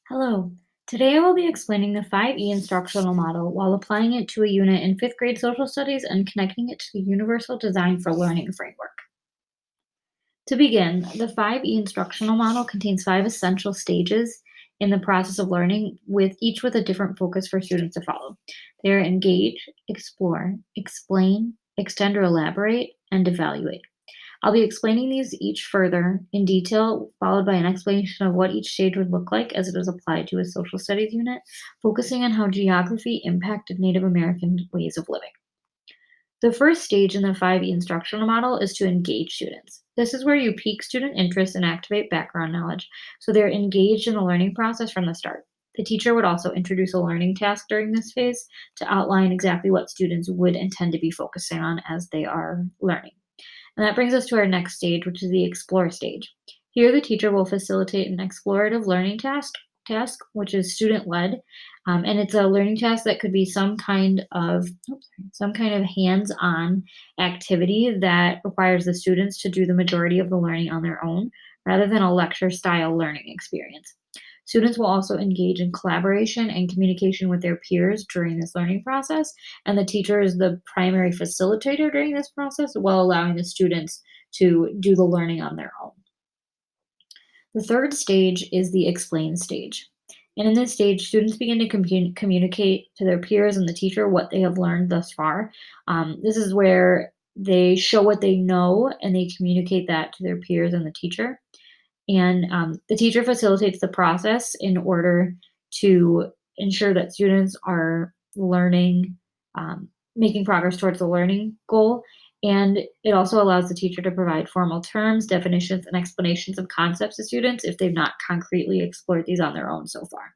Hello. Today I will be explaining the 5E instructional model while applying it to a unit in 5th grade social studies and connecting it to the Universal Design for Learning framework. To begin, the 5E instructional model contains 5 essential stages in the process of learning, with each with a different focus for students to follow. They are engage, explore, explain, extend or elaborate, and evaluate. I'll be explaining these each further in detail, followed by an explanation of what each stage would look like as it is applied to a social studies unit, focusing on how geography impacted Native American ways of living. The first stage in the 5E instructional model is to engage students. This is where you pique student interest and activate background knowledge, so they're engaged in the learning process from the start. The teacher would also introduce a learning task during this phase to outline exactly what students would intend to be focusing on as they are learning. And that brings us to our next stage, which is the explore stage. Here, the teacher will facilitate an explorative learning task which is student led, and it's a learning task that could be some kind of hands-on activity that requires the students to do the majority of the learning on their own, rather than a lecture style learning experience. Students will also engage in collaboration and communication with their peers during this learning process, and the teacher is the primary facilitator during this process while allowing the students to do the learning on their own. The third stage is the explain stage. And in this stage, students begin to communicate to their peers and the teacher what they have learned thus far. This is where they show what they know and they communicate that to their peers and the teacher. And the teacher facilitates the process in order to ensure that students are learning, making progress towards the learning goal. And it also allows the teacher to provide formal terms, definitions, and explanations of concepts to students if they've not concretely explored these on their own so far.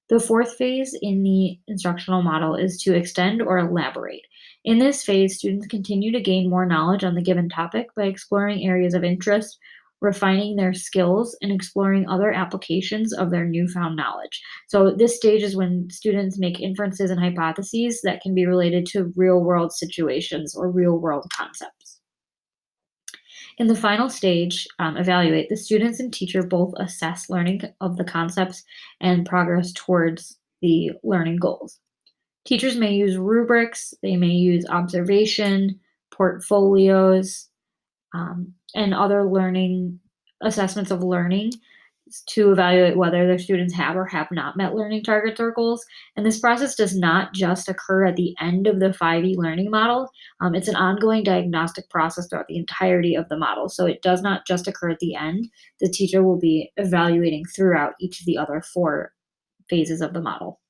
The fourth phase in the instructional model is to extend or elaborate. In this phase, students continue to gain more knowledge on the given topic by exploring areas of interest, refining their skills, and exploring other applications of their newfound knowledge. So, this stage is when students make inferences and hypotheses that can be related to real world situations or real world concepts. In the final stage, evaluate, the students and teacher both assess learning of the concepts and progress towards the learning goals. Teachers may use rubrics, they may use observation, portfolios, and other learning assessments of learning to evaluate whether their students have or have not met learning targets or goals. And this process does not just occur at the end of the 5E learning model. It's an ongoing diagnostic process throughout the entirety of the model. So it does not just occur at the end. The teacher will be evaluating throughout each of the other 4 phases of the model.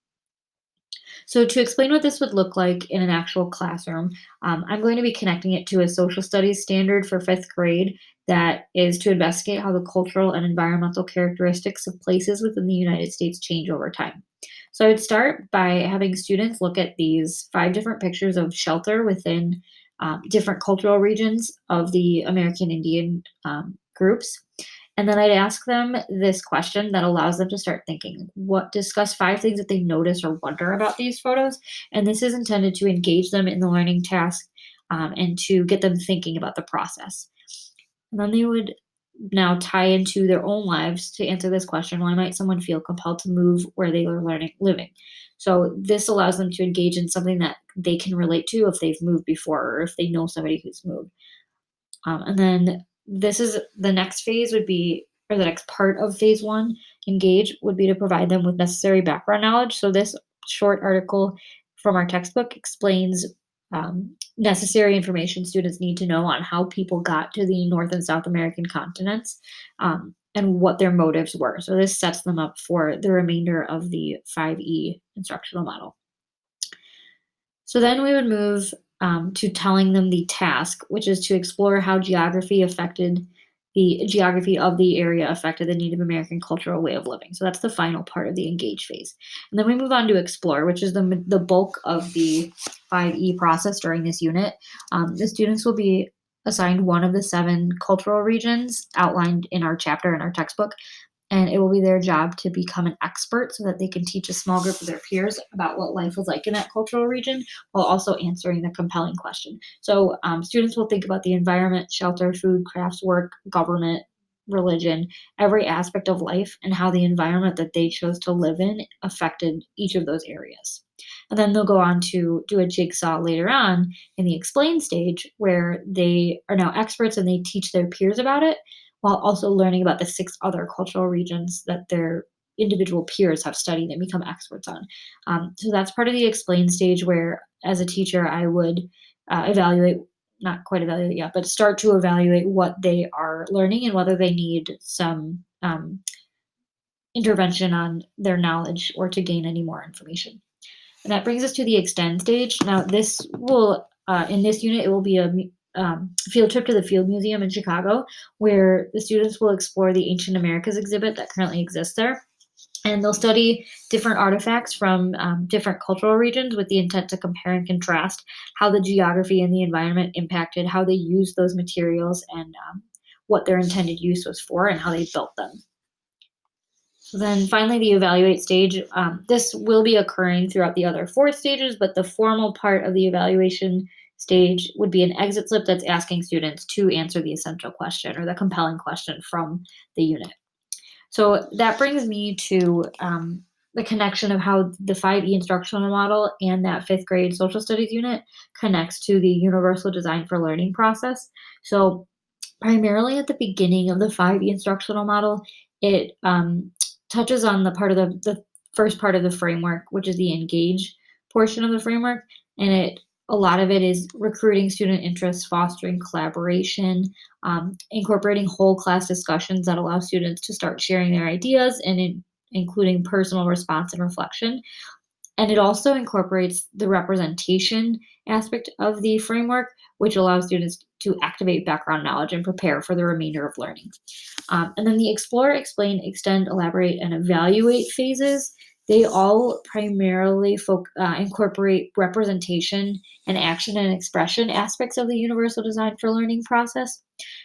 So, to explain what this would look like in an actual classroom, I'm going to be connecting it to a social studies standard for 5th grade that is to investigate how the cultural and environmental characteristics of places within the United States change over time. So, I would start by having students look at these 5 different pictures of shelter within different cultural regions of the American Indian groups. And then I'd ask them this question that allows them to start thinking. Discuss 5 things that they notice or wonder about these photos. And this is intended to engage them in the learning task and to get them thinking about the process. And then they would now tie into their own lives to answer this question. Why might someone feel compelled to move where they are living? So this allows them to engage in something that they can relate to if they've moved before or if they know somebody who's moved. And then this is the next phase would be, or the next part of phase 1, engage, would be to provide them with necessary background knowledge. So this short article from our textbook explains necessary information students need to know on how people got to the North and South American continents, and what their motives were. So this sets them up for the remainder of the 5E instructional model. So then we would move to telling them the task, which is to explore how the geography of the area affected the Native American cultural way of living. So that's the final part of the engage phase. And then we move on to explore, which is the bulk of the 5E process during this unit. The students will be assigned one of the 7 cultural regions outlined in our chapter in our textbook, and it will be their job to become an expert so that they can teach a small group of their peers about what life was like in that cultural region while also answering the compelling question. So students will think about the environment, shelter, food, crafts, work, government, religion, every aspect of life, and how the environment that they chose to live in affected each of those areas. And then they'll go on to do a jigsaw later on in the explain stage where they are now experts and they teach their peers about it while also learning about the six other cultural regions that their individual peers have studied and become experts on. So that's part of the explain stage where, as a teacher, I would evaluate, not quite evaluate yet, but start to evaluate what they are learning and whether they need some intervention on their knowledge or to gain any more information. And that brings us to the extend stage. Now, this will, in this unit, it will be a field trip to the Field Museum in Chicago, where the students will explore the Ancient Americas exhibit that currently exists there. And they'll study different artifacts from different cultural regions with the intent to compare and contrast how the geography and the environment impacted how they used those materials and what their intended use was for and how they built them. So then finally, the evaluate stage. This will be occurring throughout the other four stages, but the formal part of the evaluation stage would be an exit slip that's asking students to answer the essential question or the compelling question from the unit. So that brings me to the connection of how the 5E instructional model and that fifth grade social studies unit connects to the universal design for learning process. So primarily at the beginning of the 5E instructional model, it touches on the part of the first part of the framework, which is the engage portion of the framework. And a lot of it is recruiting student interest, fostering collaboration, incorporating whole class discussions that allow students to start sharing their ideas and including personal response and reflection. And it also incorporates the representation aspect of the framework, which allows students to activate background knowledge and prepare for the remainder of learning. And then the explore, explain, extend, elaborate, and evaluate phases, they all primarily incorporate representation and action and expression aspects of the universal design for learning process.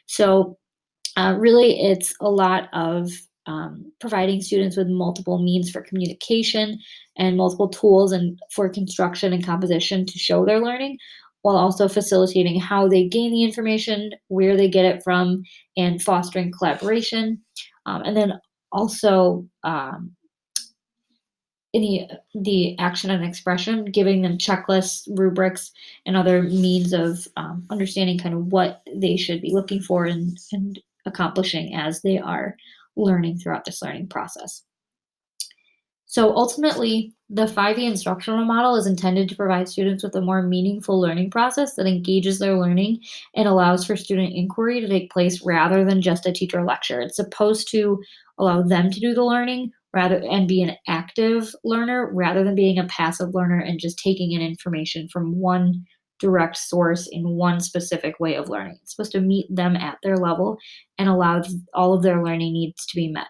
So really, it's a lot of providing students with multiple means for communication and multiple tools and for construction and composition to show their learning, while also facilitating how they gain the information, where they get it from, and fostering collaboration. And then also in the action and expression, giving them checklists, rubrics, and other means of understanding kind of what they should be looking for and accomplishing as they are learning throughout this learning process. So ultimately, the 5E instructional model is intended to provide students with a more meaningful learning process that engages their learning and allows for student inquiry to take place rather than just a teacher lecture. It's supposed to allow them to do the learning rather and be an active learner rather than being a passive learner and just taking in information from one direct source in one specific way of learning. It's supposed to meet them at their level and allow all of their learning needs to be met.